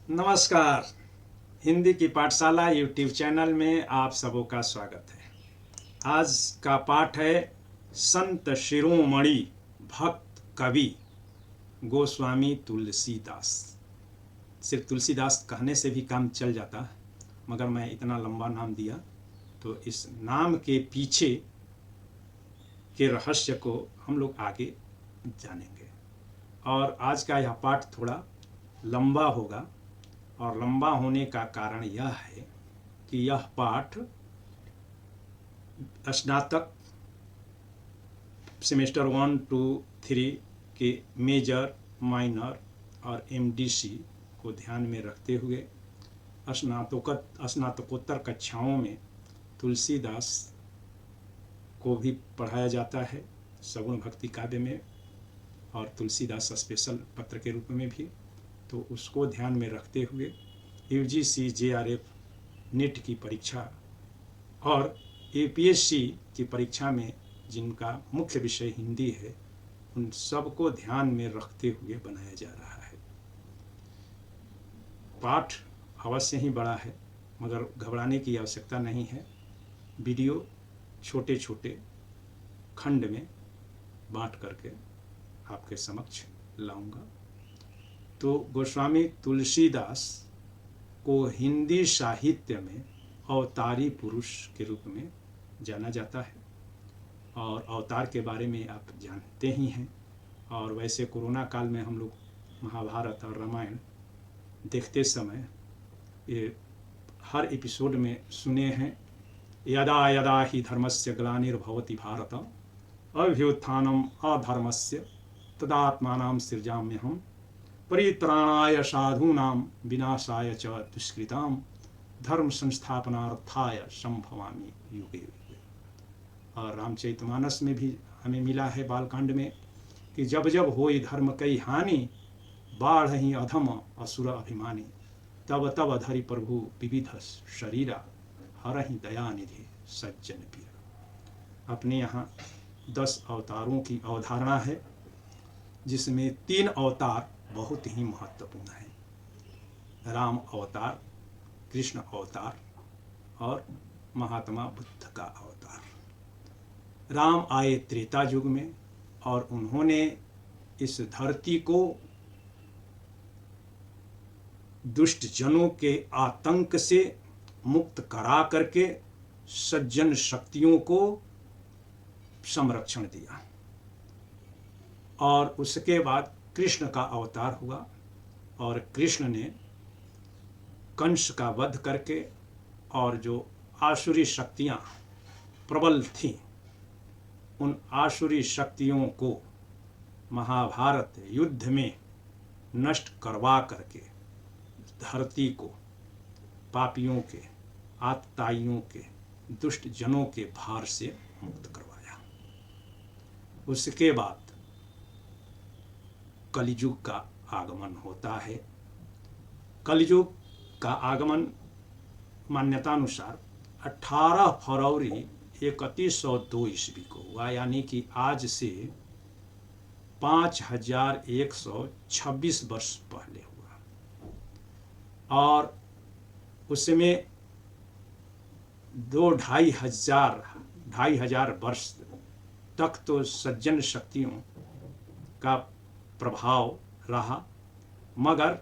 नमस्कार। हिंदी की पाठशाला यूट्यूब चैनल में आप सबों का स्वागत है। आज का पाठ है संत शिरोमणि भक्त कवि गोस्वामी तुलसीदास। सिर्फ तुलसीदास कहने से भी काम चल जाता, मगर मैं इतना लंबा नाम दिया तो इस नाम के पीछे के रहस्य को हम लोग आगे जानेंगे। और आज का यह पाठ थोड़ा लंबा होगा, और लंबा होने का कारण यह है कि यह पाठ स्नातक सेमेस्टर 1, 2, 3 के मेजर, माइनर और एमडीसी को ध्यान में रखते हुए स्नातकोत्तर कक्षाओं में तुलसीदास को भी पढ़ाया जाता है, सगुण भक्ति काव्य में और तुलसीदास स्पेशल पत्र के रूप में भी। तो उसको ध्यान में रखते हुए यूजीसी, जेआरएफ, नीट की परीक्षा और यूपीएससी की परीक्षा में जिनका मुख्य विषय हिंदी है, उन सबको ध्यान में रखते हुए बनाया जा रहा है। पाठ अवश्य ही बड़ा है, मगर घबराने की आवश्यकता नहीं है। वीडियो छोटे छोटे खंड में बांट करके आपके समक्ष लाऊंगा। तो गोस्वामी तुलसीदास को हिंदी साहित्य में अवतारी पुरुष के रूप में जाना जाता है, और अवतार के बारे में आप जानते ही हैं। और वैसे कोरोना काल में हम लोग महाभारत और रामायण देखते समय ये हर एपिसोड में सुने हैं, यदा यदा ही धर्मस्य ग्लानिर्भवति भारत अभ्युत्थानम अधर्मस्य तदात्मानं सृजाम्यहम् परित्राणाय साधूनां विनाशाय च दुष्कृतां धर्म संस्थापनार्थाय संभवामि युगे युगे। और रामचरितमानस में भी हमें मिला है बालकांड में कि जब जब होई धर्म कई हानि बाढ़हि अधम असुर अभिमानी तब तब धरि प्रभु विविध शरीरा हरहि दयानिधि सज्जन पीरा। अपने यहाँ 10 अवतारों की अवधारणा है, जिसमें 3 अवतार बहुत ही महत्वपूर्ण है। राम अवतार, कृष्ण अवतार और महात्मा बुद्ध का अवतार। राम आए त्रेता युग में और उन्होंने इस धरती को दुष्ट जनों के आतंक से मुक्त करा करके सज्जन शक्तियों को संरक्षण दिया। और उसके बाद कृष्ण का अवतार हुआ, और कृष्ण ने कंस का वध करके और जो आसुरी शक्तियां प्रबल थीं, उन आसुरी शक्तियों को महाभारत युद्ध में नष्ट करवा करके धरती को पापियों के, आतताइयों के, दुष्ट जनों के भार से मुक्त करवाया। उसके बाद कलियुग का आगमन होता है। कलियुग का आगमन मान्यतानुसार 18 फरवरी 3102 ईस्वी को हुआ, यानी कि आज से 5126 वर्ष पहले हुआ। और उसमें 2-2,500 वर्ष तक तो सज्जन शक्तियों का प्रभाव रहा, मगर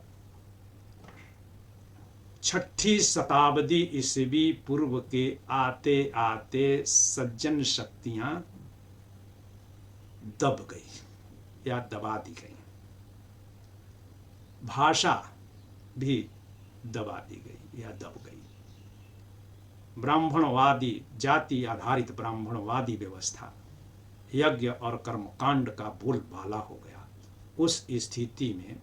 6ठी शताब्दी ईस्वी पूर्व के आते आते सज्जन शक्तियां दब गई या दबा दी गई। भाषा भी दबा दी गई या दब गई। ब्राह्मणवादी, जाति आधारित ब्राह्मणवादी व्यवस्था यज्ञ और कर्मकांड का बोलबाला हो गया। उस स्थिति में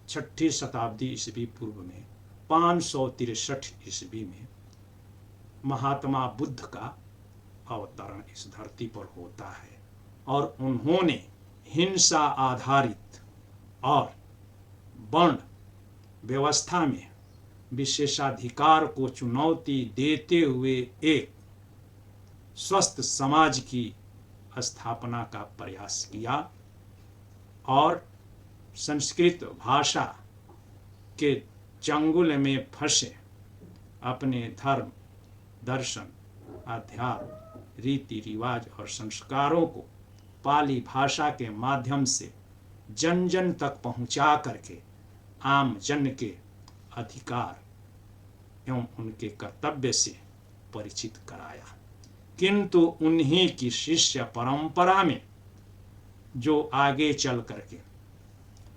6ठी शताब्दी ईस्वी पूर्व में 563 ईस्वी में महात्मा बुद्ध का अवतरण इस धरती पर होता है, और उन्होंने हिंसा आधारित और वर्ण व्यवस्था में विशेषाधिकार को चुनौती देते हुए एक स्वस्थ समाज की स्थापना का प्रयास किया, और संस्कृत भाषा के चंगुल में फंसे अपने धर्म, दर्शन, अध्यात्म, रीति रिवाज और संस्कारों को पाली भाषा के माध्यम से जन जन तक पहुंचा करके आम जन के अधिकार एवं उनके कर्तव्य से परिचित कराया। किंतु उन्हीं की शिष्य परंपरा में जो आगे चल करके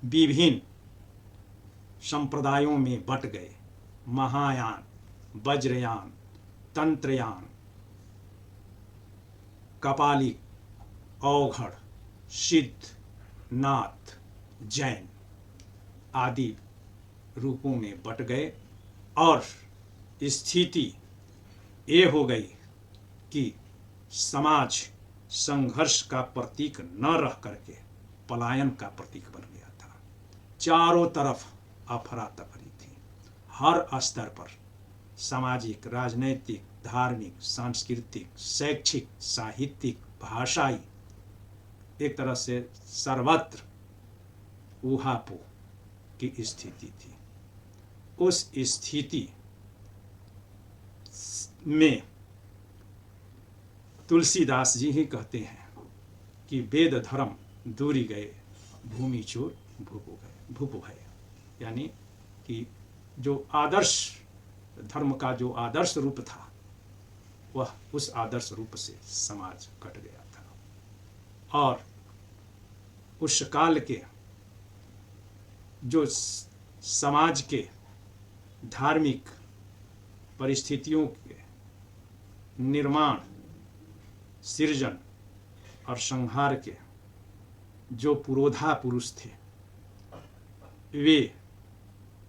विभिन्न संप्रदायों में बट गए, महायान, वज्रयान, तंत्रयान, कपालिक, अवघड़, सिद्ध, नाथ, जैन आदि रूपों में बट गए और स्थिति ये हो गई कि समाज संघर्ष का प्रतीक न रह करके पलायन का प्रतीक बन गया था। चारों तरफ अफरा तफरी थी। हर स्तर पर सामाजिक, राजनैतिक, धार्मिक, सांस्कृतिक, शैक्षिक, साहित्यिक, भाषाई, एक तरह से सर्वत्र ऊहापोह की स्थिति थी। उस स्थिति में तुलसीदास जी ही कहते हैं कि वेद धर्म दूरी गए, भूमि चोर भूपु भय, यानी कि जो आदर्श धर्म का जो आदर्श रूप था वह उस आदर्श रूप से समाज कट गया था। और उस काल के जो समाज के धार्मिक परिस्थितियों के निर्माण, सृजन और संहार के जो पुरोधा पुरुष थे वे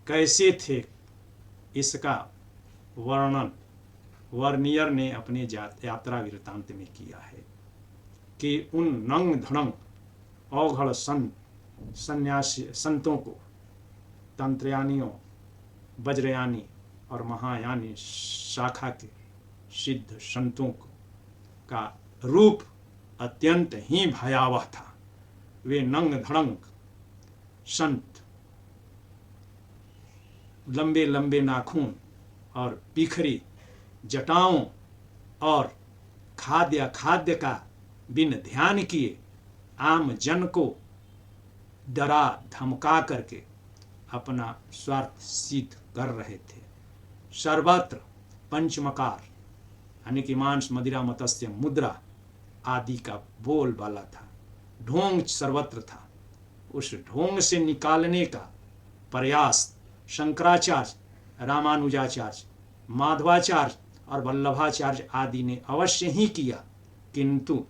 कैसे थे, इसका वर्णन वर्नियर ने अपने यात्रा वृत्तांत में किया है कि उन नंग धड़ंग अवघड़ सन्यासी संतों को, तंत्रयानियों, वज्रयानी और महायानी शाखा के सिद्ध संतों का रूप अत्यंत ही भयावह था। वे नंग धड़ंग संत, लंबे लंबे नाखून और बिखरी जटाओं और खाद्य का बिन ध्यान किए आम जन को डरा धमका करके अपना स्वार्थ सिद्ध कर रहे थे। सर्वत्र पंचमकार यानी कि मांस, मदिरा, मत्स्य, मुद्रा आदि का बोल वाला था। ढोंग सर्वत्र था। उस ढोंग से निकालने का प्रयास शंकराचार्य, रामानुजाचार्य, माधवाचार्य और वल्लभाचार्य आदि ने अवश्य ही किया, किंतु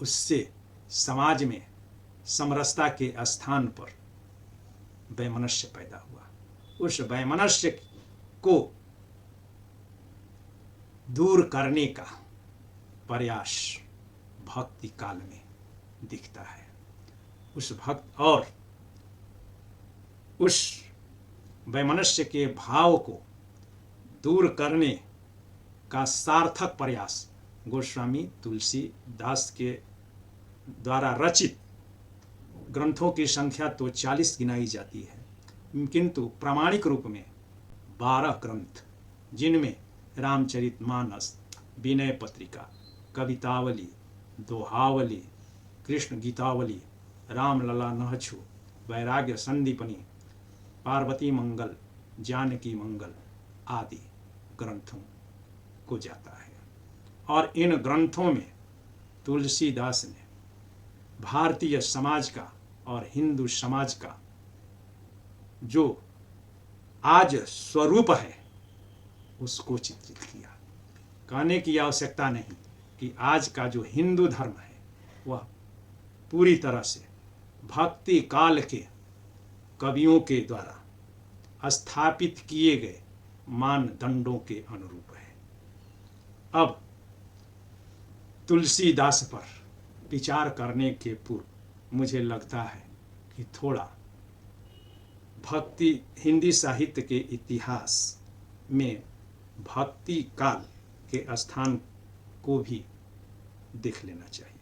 उससे समाज में समरसता के स्थान पर वैमनस्य पैदा हुआ। उस वैमनस्य को दूर करने का प्रयास भक्ति काल में दिखता है। उस भक्त और उस वैमनस्य के भाव को दूर करने का सार्थक प्रयास गोस्वामी तुलसीदास के द्वारा रचित ग्रंथों की संख्या तो 40 गिनाई जाती है, किंतु प्रामाणिक रूप में 12 ग्रंथ, जिनमें रामचरितमानस, विनय पत्रिका, कवितावली, दोहावली, कृष्ण गीतावली, रामलला नहछु, वैराग्य संदीपनी, पार्वती मंगल, जानकी मंगल आदि ग्रंथों को जाता है। और इन ग्रंथों में तुलसीदास ने भारतीय समाज का और हिंदू समाज का जो आज स्वरूप है उसको चित्रित किया। कहने की आवश्यकता नहीं कि आज का जो हिंदू धर्म है वह पूरी तरह से भक्ति काल के कवियों के द्वारा स्थापित किए गए मानदंडों के अनुरूप है। अब तुलसीदास पर विचार करने के पूर्व मुझे लगता है कि थोड़ा भक्ति हिंदी साहित्य के इतिहास में भक्ति काल के स्थान को भी देख लेना चाहिए।